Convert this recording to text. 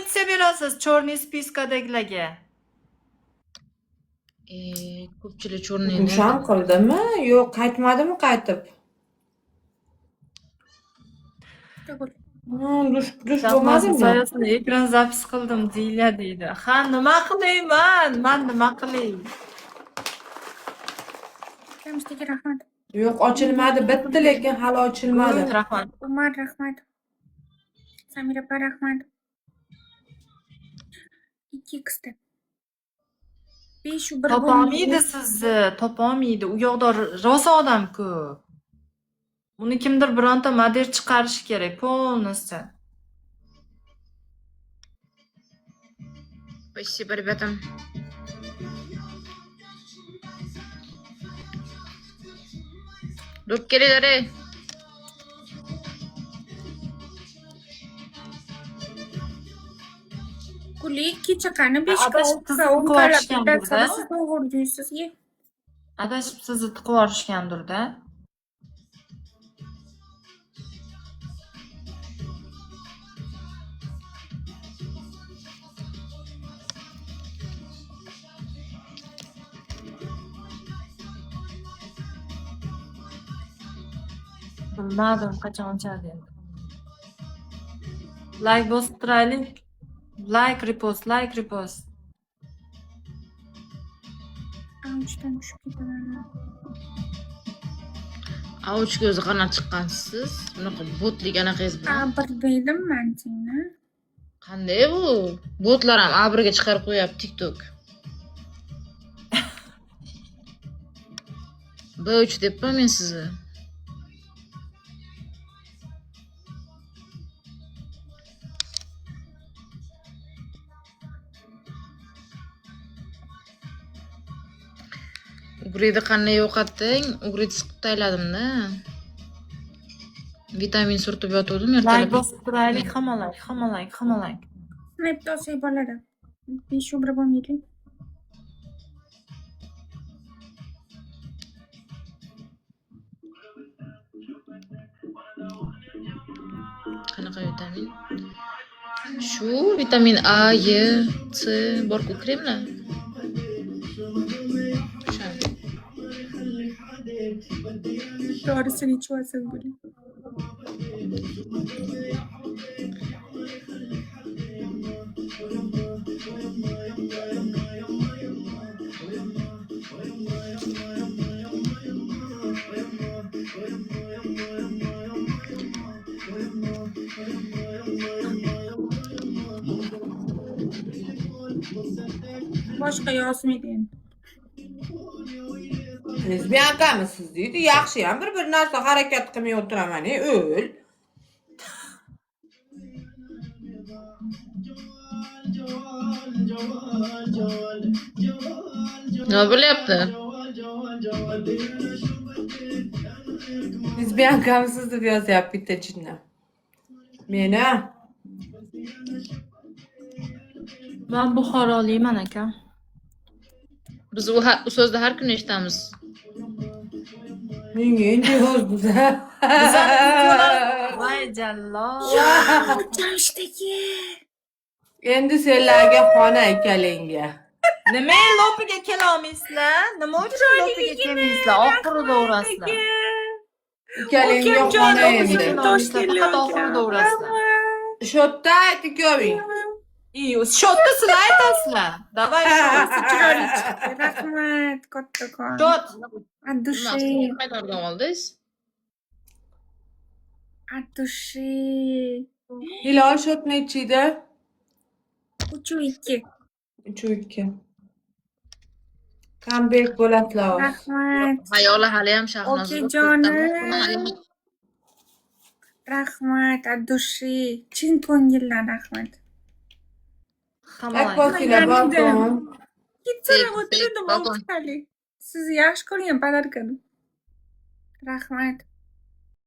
necha berasiz chorniy spiskadagilarga? Ko'pchilik Bugun chorniyni sham qildimi? Yo'q, qaytmadimi qaytib? Dush bo'lmadimi? Soyasini ekran zapis qildim deydi. Ha, nima qilayman? Men nima qilay? Kamishtaga rahmat. Yo'q, ochilmadi. Bitti, lekin hali ochilmadi. Rahmat. Umar rahmat. Samira opa rahmat. 2xda. 5 u 1 Topolmaydi sizni, topolmaydi. U yoqda rosa odam ko'p. Uni kimdir bironta model chiqarishi kerak, полностью. Спасибо, ребята. Dur kelinglar. Guli kecha qani 5 Adashib sizni o'ntalab ko'rishgandir-da. bitasini siz o'g'irlaysiz. Adashib sizni tiqib yuborishgandir-da. Bilmadim qachon ochadi endi. Like bosib turaylik. Like repost, like repost. Uchdan tushib ketaman. Avuchga o'zi qanday chiqqansiz? Bunaqa botlik anaqangiz bilan. Bir deydim men seni. Qanday bu? Botlar ham A1ga chiqarib qo'yapti TikTok. B3 debman men sizni. Ugrida qanday yo'qotding? Ugrida siqib tayladim-da. Vitamin surtib yotgandim, Like ertalab. bosib turaylik, hammalang. Snapda olsak bo'ladi. 5 u 1 bo'lmaydi. Qanaqa vitamin? Shu vitamin A, E, C bor-ku kremlar. To'g'risini ichib Guli. Boshqa yozmaydi endi. Lesbiyankamisiz deydi. Yaxshi ham bir narsa harakat qilmay o'tiraman, o'l. Nima bo'lyapti? Lesbiyankamisiz deb yozyapti bitta chindan. Meni Men Buxoroliman aka. Biz u so'zni har kuni eshitamiz. menga endi yozdi-da. Voy jallob. Jamshidagi. Endi senlarga xona ekalingga. Nima lopiga kela olmaysizlar? Nima uchun lopiga kelmaysizlar? Oxirida urasizlar. Ekalingga xona endi. Faqat oxirida urasizlar. Shotda aytiko'ring. Shotda sizlar aytasizlar. Давай Rahmat, kattakon. shot. От души. Qayerdan oldingiz? От души. Hilol shot nechida? 3-2. 3-2. Comeback bo'ladlar. Rahmat. Ayoli hali ham Shahnoz. Okajonim. Rahmat, от души. Chin ko'ngildan rahmat. Akbosinglar balkon. Kechirib o'tirdim, o'qitali. Sizni yaxshi ko'rgan podarkani. Rahmat.